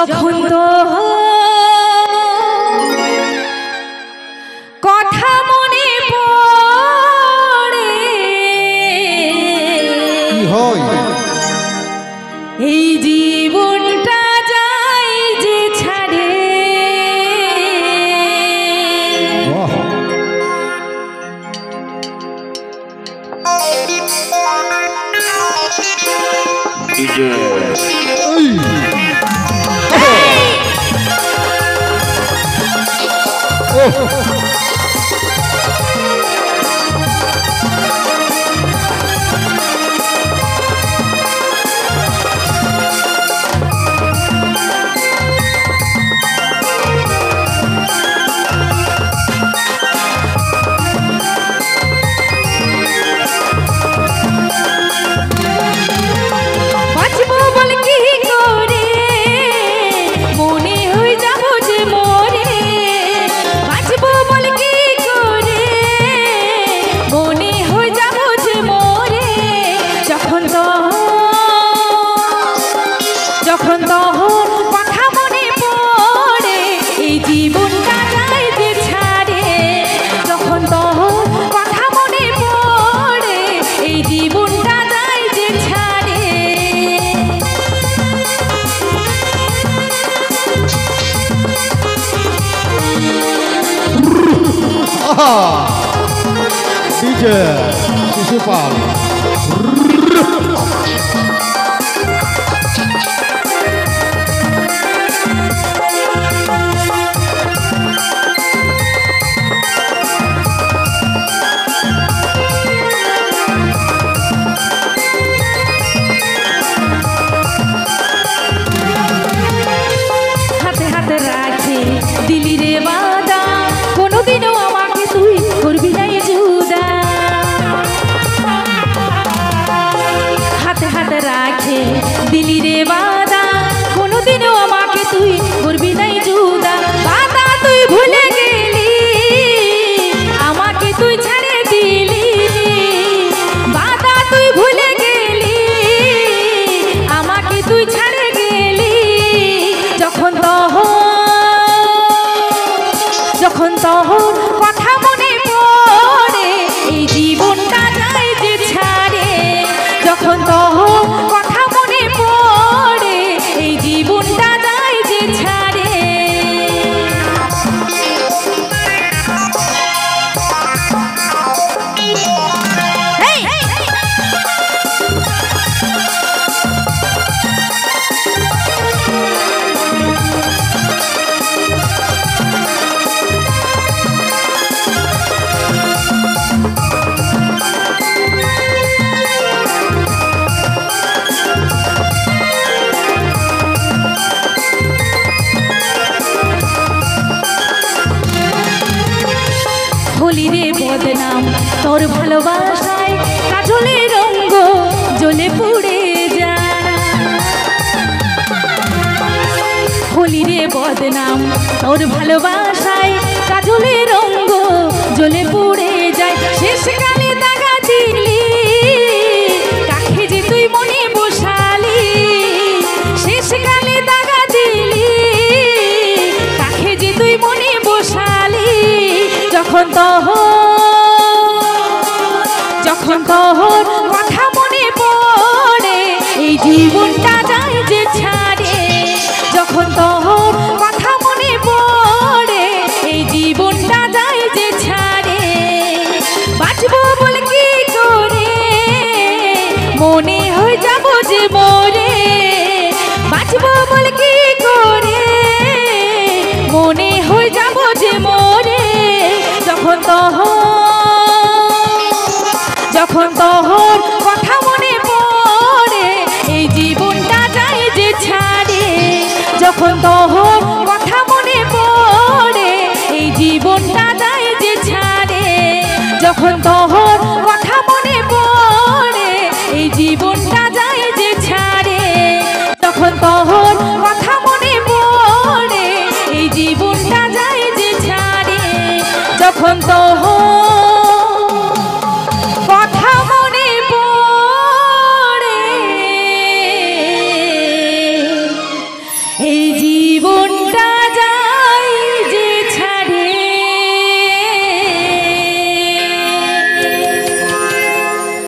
যখন তো কথা মনে পড়ে কি হয় এই জীবনটা যায় যে ছাড়ে যখন তখন কথা মনে পড়ে এই জীবনটা যায় যে ছাড়ে যখন তখন কথা মনে পড়ে এই জীবনটা যায় যে ছাড়ে ডিজে শিশুপাল দিলি রে বাদা কোনোদিনও আমাকে তুই করবি না জুদা হাতে হাতে রাখে দিলি রে বাদা কোনোদিনও আমাকে তুই করবি না জুদা বাদা তুই ভুলে গেলি আমাকে তুই ছেড়ে দিলি বাদা তুই ভুলে গেলি আমাকে তুই ছেড়ে গেলি যখন তখন কথা মনে পড়ে এই জীবনটা যায় যে ছাড়ে যখন তখন কথা মনে পড়ে এই জীবনটা যায় যে ছাড়ে হলি রে বদনাম তোর ভালোবাসায় কাজলের রঙ্গ জ্বলে পুড়ে যায় হলি রে বদনাম তোর ভালোবাসায় কাজলের রঙ্গ জ্বলে পুড়ে যায় শেষকালে দাগা দিলি কাছে যে তুই মনে বসালি শেষকালে দাগা দিলি কাছে যে তুই মনে বসালি যখন তখন কথা মনে পড়ে এই জীবনটা যায় যে ছাড়ে যখন তখন কথা মনে পড়ে এই জীবনটা যায় যে ছাড়ে বাঁচবো বলে কি করে মনে হয়ে যাবো যে মরে বাঁচবো বলে কি করে মনে হয়ে যাবো যে মরে যখন তখন কথা মনে পড়ে এই জীবনটা যায় যে ছাড়ে যখন তখন কথা মনে পড়ে এই জীবনটা যায় যে ছাড়ে যখন তখন কথা মনে পড়ে এই জীবনটা যায় যে ছাড়ে যখন তখন কথা মনে পড়ে এই জীবনটা যায় যে ছাড়ে যখন তখন কথা মনে পড়ে এই